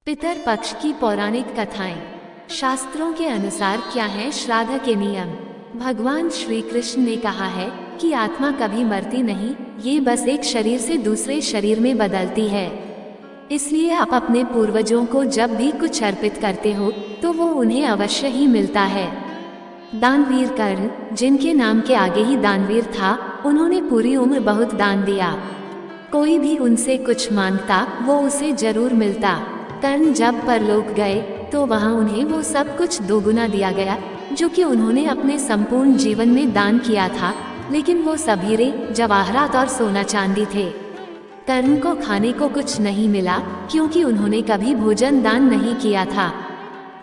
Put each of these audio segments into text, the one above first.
पितर पक्ष की पौराणिक कथाएं। शास्त्रों के अनुसार क्या है श्राद्ध के नियम। भगवान श्री कृष्ण ने कहा है कि आत्मा कभी मरती नहीं, ये बस एक शरीर से दूसरे शरीर में बदलती है। इसलिए आप अपने पूर्वजों को जब भी कुछ अर्पित करते हो तो वो उन्हें अवश्य ही मिलता है। दानवीर कर्ण, जिनके नाम के आगे ही दानवीर था, उन्होंने पूरी उम्र बहुत दान दिया। कोई भी उनसे कुछ मांगता वो उसे जरूर मिलता। कर्ण जब परलोक गए तो वहां उन्हें वो सब कुछ दोगुना दिया गया जो कि उन्होंने अपने संपूर्ण जीवन में दान किया था, लेकिन वो सब हीरे, जवाहरात और सोना चांदी थे। कर्ण को खाने को कुछ नहीं मिला क्योंकि उन्होंने कभी भोजन दान नहीं किया था।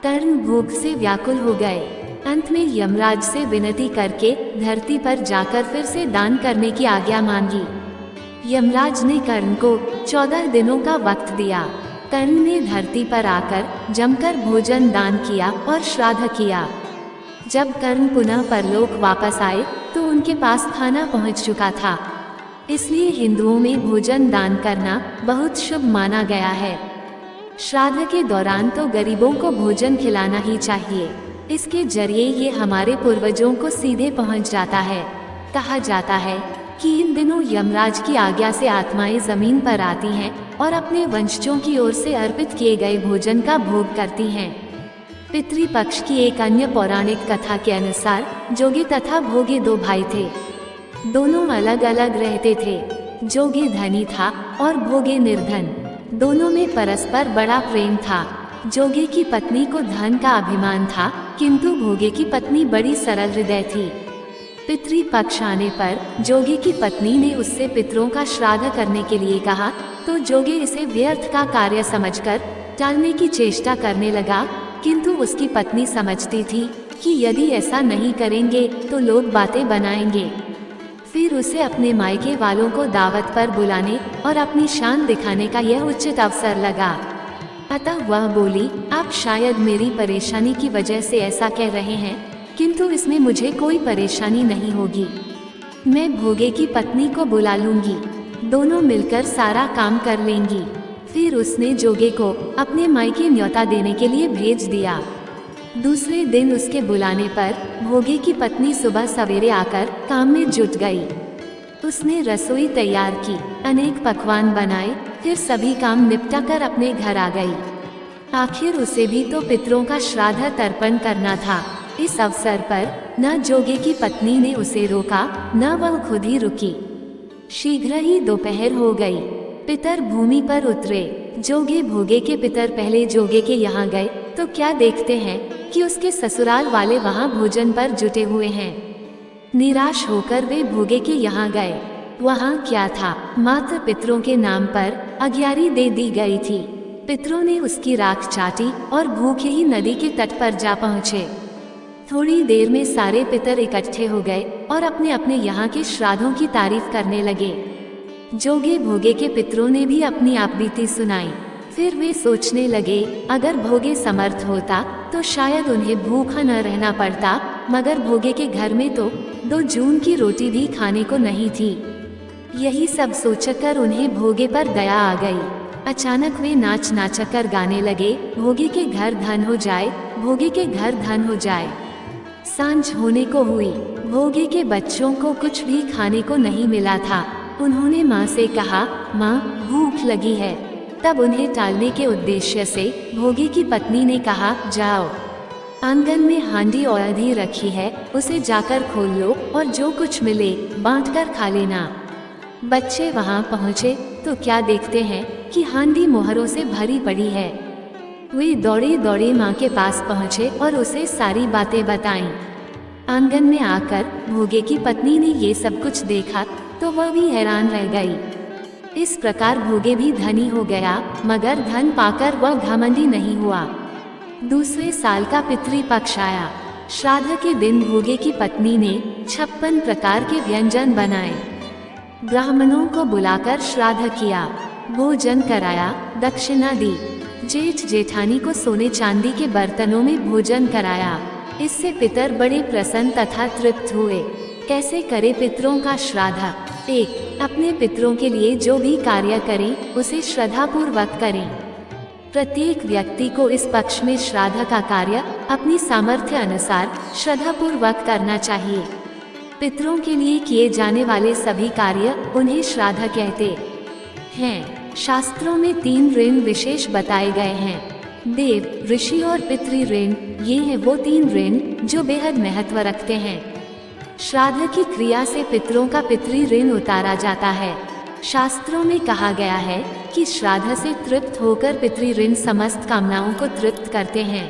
कर्ण भूख से व्याकुल हो गए। अंत में यमराज से विनती करके धरती पर जाकर फिर से दान करने की आज्ञा मांगी। यमराज ने कर्ण को 14 दिनों का वक्त दिया। कर्ण ने धरती पर आकर जमकर भोजन दान किया और श्राद्ध किया। जब कर्ण पुनः परलोक वापस आए तो उनके पास खाना पहुंच चुका था। इसलिए हिंदुओं में भोजन दान करना बहुत शुभ माना गया है। श्राद्ध के दौरान तो गरीबों को भोजन खिलाना ही चाहिए। इसके जरिए ये हमारे पूर्वजों को सीधे पहुंच जाता है। कहा जाता है कि इन दिनों यमराज की आज्ञा से आत्माएं जमीन पर आती हैं और अपने वंशजों की ओर से अर्पित किए गए भोजन का भोग करती हैं। पितृपक्ष की एक अन्य पौराणिक कथा के अनुसार जोगी तथा भोगे दो भाई थे। दोनों अलग अलग रहते थे। जोगी धनी था और भोगे निर्धन। दोनों में परस्पर बड़ा प्रेम था। जोगी की पत्नी को धन का अभिमान था, किंतु भोगे की पत्नी बड़ी सरल हृदय थी। पितृपक्ष आने पर जोगी की पत्नी ने उससे पितरों का श्राद्ध करने के लिए कहा तो जोगी इसे व्यर्थ का कार्य समझकर टालने की चेष्टा करने लगा, किंतु उसकी पत्नी समझती थी कि यदि ऐसा नहीं करेंगे तो लोग बातें बनाएंगे। फिर उसे अपने मायके वालों को दावत पर बुलाने और अपनी शान दिखाने का यह उचित अवसर लगा। अतः वह बोली, आप शायद मेरी परेशानी की वजह से ऐसा कह रहे हैं, किंतु इसमें मुझे कोई परेशानी नहीं होगी। मैं भोगे की पत्नी को बुला लूंगी, दोनों मिलकर सारा काम कर लेंगी। फिर उसने जोगे को अपने मायके न्योता देने के लिए भेज दिया। दूसरे दिन उसके बुलाने पर भोगे की पत्नी सुबह सवेरे आकर काम में जुट गई। उसने रसोई तैयार की, अनेक पकवान बनाए, फिर सभी काम निपटा कर अपने घर आ गई। आखिर उसे भी तो पितरों का श्राद्ध तर्पण करना था। इस अवसर पर न जोगे की पत्नी ने उसे रोका, न वह खुद ही रुकी। शीघ्र ही दोपहर हो गई। पितर भूमि पर उतरे। जोगे भोगे के पितर पहले जोगे के यहाँ गए तो क्या देखते हैं कि उसके ससुराल वाले वहाँ भोजन पर जुटे हुए हैं। निराश होकर वे भोगे के यहाँ गए। वहाँ क्या था, मात्र पितरों के नाम पर अग्यारी दे दी गई थी। पितरों ने उसकी राख चाटी और भूखे ही नदी के तट पर जा पहुँचे। थोड़ी देर में सारे पितर इकट्ठे हो गए और अपने अपने यहाँ के श्राद्धों की तारीफ करने लगे। जोगे भोगे के पितरों ने भी अपनी आपबीती सुनाई। फिर वे सोचने लगे, अगर भोगे समर्थ होता तो शायद उन्हें भूखा न रहना पड़ता, मगर भोगे के घर में तो 2 जून की रोटी भी खाने को नहीं थी। यही सब सोचकर उन्हें भोगे पर दया आ गई। अचानक वे नाच नाचकर गाने लगे, भोगे के घर धन हो जाए, भोगे के घर धन हो जाए। सांझ होने को हुई। भोगे के बच्चों को कुछ भी खाने को नहीं मिला था। उन्होंने माँ से कहा, माँ भूख लगी है। तब उन्हें टालने के उद्देश्य से भोगे की पत्नी ने कहा, जाओ, आंगन में हांडी औधी रखी है, उसे जाकर खोल लो और जो कुछ मिले बांटकर खा लेना। बच्चे वहाँ पहुँचे तो क्या देखते हैं कि हांडी मोहरों से भरी पड़ी है। वे दौड़े दौड़े माँ के पास पहुँचे और उसे सारी बातें बताईं। आंगन में आकर भोगे की पत्नी ने ये सब कुछ देखा तो वह भी हैरान रह गई। इस प्रकार भोगे भी धनी हो गया, मगर धन पाकर वह घमंडी नहीं हुआ। दूसरे साल का पितृपक्ष आया। श्राद्ध के दिन भोगे की पत्नी ने 56 प्रकार के व्यंजन बनाए। ब्राह्मणों को बुलाकर श्राद्ध किया, भोजन कराया, दक्षिणा दी। जेठ जेठानी को सोने चांदी के बर्तनों में भोजन कराया। इससे पितर बड़े प्रसन्न तथा तृप्त हुए। कैसे करे पितरों का श्राद्ध। 1. अपने पितरों के लिए जो भी कार्य करें उसे श्रद्धापूर्वक करें। प्रत्येक व्यक्ति को इस पक्ष में श्राद्ध का कार्य अपनी सामर्थ्य अनुसार श्रद्धापूर्वक करना चाहिए। पितरों के लिए किए जाने वाले सभी कार्य उन्हें श्राद्ध कहते हैं। शास्त्रों में 3 ऋण विशेष बताए गए हैं, देव, ऋषि और पितृ ऋण। ये हैं वो 3 ऋण जो बेहद महत्व रखते हैं। श्राद्ध की क्रिया से पितरों का पितृ ऋण उतारा जाता है। शास्त्रों में कहा गया है कि श्राद्ध से तृप्त होकर पितृ ऋण समस्त कामनाओं को तृप्त करते हैं।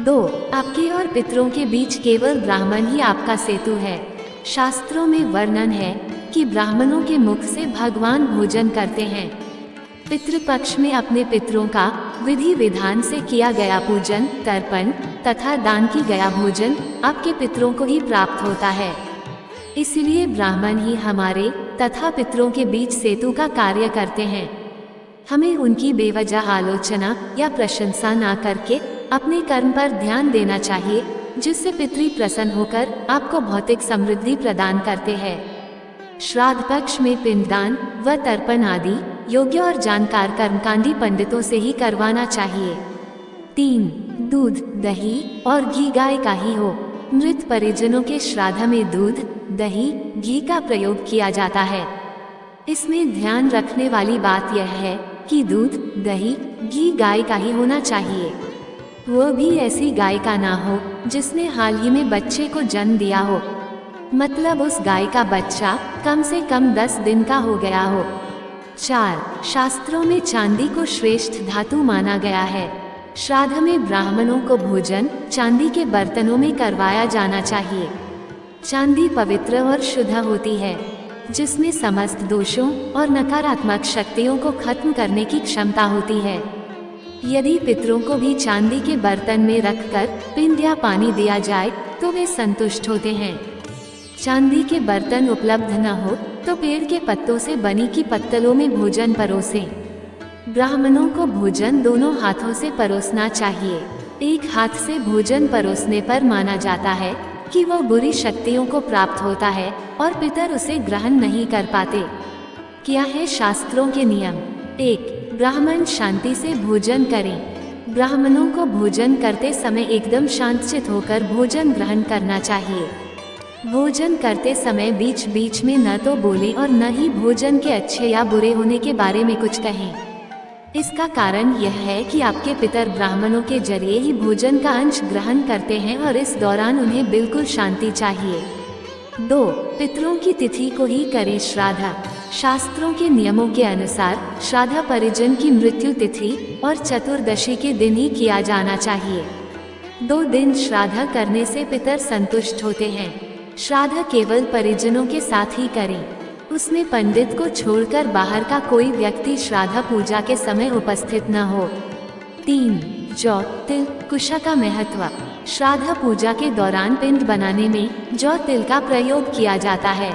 2. आपके और पितरों के बीच केवल ब्राह्मण ही आपका सेतु है। शास्त्रों में वर्णन है कि ब्राह्मणों के मुख से भगवान भोजन करते हैं। पितृपक्ष में अपने पितरों का विधि विधान से किया गया पूजन, तर्पण तथा दान की गया भोजन आपके पितरों को ही प्राप्त होता है। इसलिए ब्राह्मण ही हमारे तथा पितरों के बीच सेतु का कार्य करते हैं। हमें उनकी बेवजह आलोचना या प्रशंसा ना करके अपने कर्म पर ध्यान देना चाहिए, जिससे पितृ प्रसन्न होकर आपको भौतिक समृद्धि प्रदान करते हैं। श्राद्ध पक्ष में पिंडदान व तर्पण आदि योग्य और जानकार कर्मकांडी पंडितों से ही करवाना चाहिए। 3. दूध, दही और घी गाय का ही हो। मृत परिजनों के श्राद्ध में दूध, दही, घी का प्रयोग किया जाता है। इसमें ध्यान रखने वाली बात यह है कि दूध, दही, घी गाय का ही होना चाहिए। वह भी ऐसी गाय का ना हो जिसने हाल ही में बच्चे को जन्म दिया हो, मतलब उस गाय का बच्चा कम से कम 10 दिन का हो गया हो। 4. शास्त्रों में चांदी को श्रेष्ठ धातु माना गया है। श्राद्ध में ब्राह्मणों को भोजन चांदी के बर्तनों में करवाया जाना चाहिए। चांदी पवित्र और शुद्ध होती है, जिसमें समस्त दोषों और नकारात्मक शक्तियों को खत्म करने की क्षमता होती है। यदि पितरों को भी चांदी के बर्तन में रखकर पिंड या पानी दिया जाए तो वे संतुष्ट होते हैं। चांदी के बर्तन उपलब्ध न हो तो पेड़ के पत्तों से बनी की पत्तलों में भोजन परोसें। ब्राह्मणों को भोजन दोनों हाथों से परोसना चाहिए। एक हाथ से भोजन परोसने पर माना जाता है कि वह बुरी शक्तियों को प्राप्त होता है और पितर उसे ग्रहण नहीं कर पाते। क्या है शास्त्रों के नियम? 1. ब्राह्मण शांति से भोजन करें। ब्राह्मणों को भोजन करते समय एकदम शांतचित्त होकर भोजन ग्रहण करना चाहिए। भोजन करते समय बीच बीच में न तो बोलें और न ही भोजन के अच्छे या बुरे होने के बारे में कुछ कहें। इसका कारण यह है कि आपके पितर ब्राह्मणों के जरिए ही भोजन का अंश ग्रहण करते हैं और इस दौरान उन्हें बिल्कुल शांति चाहिए। 2. पितरों की तिथि को ही करें श्राद्ध। शास्त्रों के नियमों के अनुसार श्राद्ध परिजन की मृत्यु तिथि और चतुर्दशी के दिन ही किया जाना चाहिए। 2 दिन श्राद्ध करने से पितर संतुष्ट होते हैं। श्राद्ध केवल परिजनों के साथ ही करें। उसमें पंडित को छोड़कर बाहर का कोई व्यक्ति श्राद्ध पूजा के समय उपस्थित न हो। 3. जौ, तिल, कुशा का महत्व। श्राद्ध पूजा के दौरान पिंड बनाने में जौ तिल का प्रयोग किया जाता है।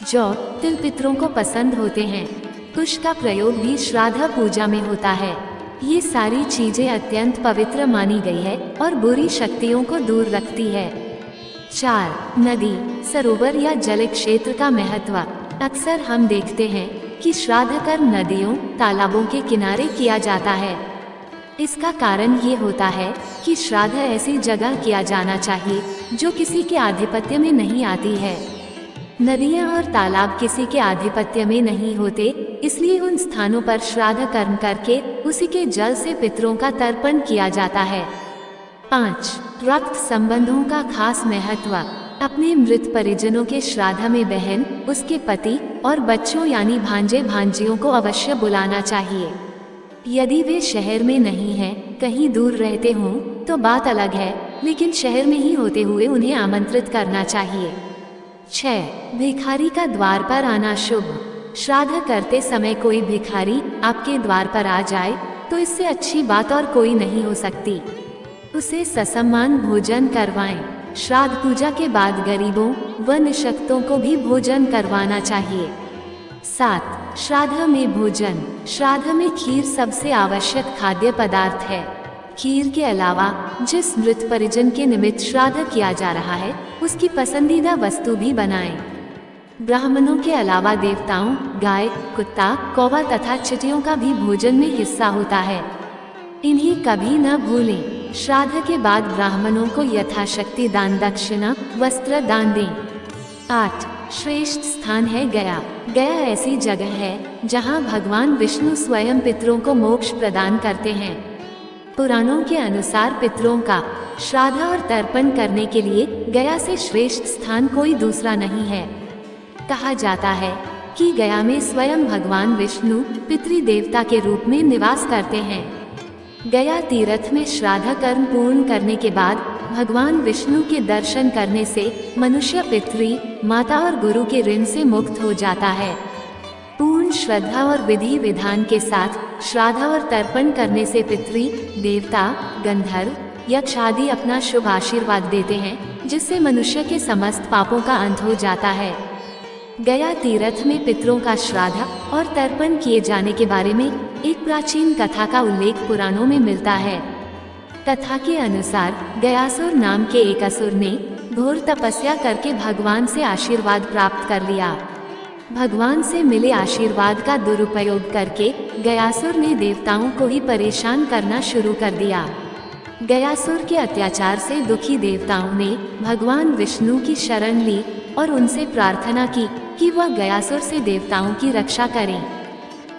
जौ तिल पितरों को पसंद होते हैं। कुश का प्रयोग भी श्राद्ध पूजा में होता है। ये सारी चीजें अत्यंत पवित्र मानी गई है और बुरी शक्तियों को दूर रखती है। 4. नदी, सरोवर या जल क्षेत्र का महत्व। अक्सर हम देखते हैं कि श्राद्ध कर्म नदियों, तालाबों के किनारे किया जाता है। इसका कारण ये होता है कि श्राद्ध ऐसी जगह किया जाना चाहिए जो किसी के आधिपत्य में नहीं आती है। नदियाँ और तालाब किसी के आधिपत्य में नहीं होते, इसलिए उन स्थानों पर श्राद्ध कर्म करके उसी के जल से पितरों का तर्पण किया जाता है। 5. रक्त संबंधों का खास महत्व। अपने मृत परिजनों के श्राद्ध में बहन, उसके पति और बच्चों यानी भांजे भांजियों को अवश्य बुलाना चाहिए। यदि वे शहर में नहीं हैं, कहीं दूर रहते हों तो बात अलग है, लेकिन शहर में ही होते हुए उन्हें आमंत्रित करना चाहिए। 6. भिखारी का द्वार पर आना शुभ। श्राद्ध करते समय कोई भिखारी आपके द्वार पर आ जाए तो इससे अच्छी बात और कोई नहीं हो सकती। उसे ससम्मान भोजन करवाएं। श्राद्ध पूजा के बाद गरीबों व निशक्तों को भी भोजन करवाना चाहिए। 7. श्राद्ध में भोजन। श्राद्ध में खीर सबसे आवश्यक खाद्य पदार्थ है। खीर के अलावा जिस मृत परिजन के निमित्त श्राद्ध किया जा रहा है उसकी पसंदीदा वस्तु भी बनाएं। ब्राह्मणों के अलावा देवताओं, गाय, कुत्ता, कौवा तथा चिटियों का भी भोजन में हिस्सा होता है। इन्हें कभी न भूलें। श्राद्ध के बाद ब्राह्मणों को यथाशक्ति दान दक्षिणा वस्त्र दान दें। 8. श्रेष्ठ स्थान है गया। गया ऐसी जगह है जहाँ भगवान विष्णु स्वयं पितरों को मोक्ष प्रदान करते हैं। पुराणों के अनुसार पितरों का श्राद्ध और तर्पण करने के लिए गया से श्रेष्ठ स्थान कोई दूसरा नहीं है। कहा जाता है कि गया में स्वयं भगवान विष्णु पितृ देवता के रूप में निवास करते हैं। गया तीर्थ में श्राद्ध कर्म पूर्ण करने के बाद भगवान विष्णु के दर्शन करने से मनुष्य पितृ माता और गुरु के ऋण से मुक्त हो जाता है। पूर्ण श्रद्धा और विधि विधान के साथ श्राद्ध और तर्पण करने से पितृ देवता गंधर्व यक्ष आदि अपना शुभ आशीर्वाद देते हैं, जिससे मनुष्य के समस्त पापों का अंत हो जाता है। गया तीर्थ में पितरों का श्राद्ध और तर्पण किए जाने के बारे में एक प्राचीन कथा का उल्लेख पुराणों में मिलता है। कथा के अनुसार गयासुर नाम के एक असुर ने घोर तपस्या करके भगवान से आशीर्वाद प्राप्त कर लिया। भगवान से मिले आशीर्वाद का दुरुपयोग करके गयासुर ने देवताओं को ही परेशान करना शुरू कर दिया। गयासुर के अत्याचार से दुखी देवताओं ने भगवान विष्णु की शरण ली और उनसे प्रार्थना की कि वह गयासुर से देवताओं की रक्षा करें।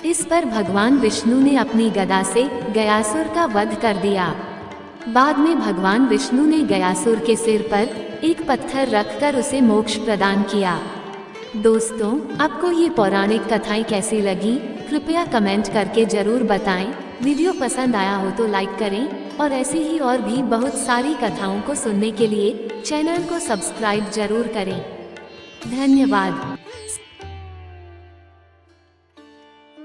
इस पर भगवान विष्णु ने अपनी गदा से गयासुर का वध कर दिया। बाद में भगवान विष्णु ने गयासुर के सिर पर एक पत्थर रखकर उसे मोक्ष प्रदान किया। दोस्तों, आपको ये पौराणिक कथाएं कैसी लगी कृपया कमेंट करके जरूर बताएं। वीडियो पसंद आया हो तो लाइक करें और ऐसी ही और भी बहुत सारी कथाओं को सुनने के लिए चैनल को सब्सक्राइब जरूर करें। धन्यवाद।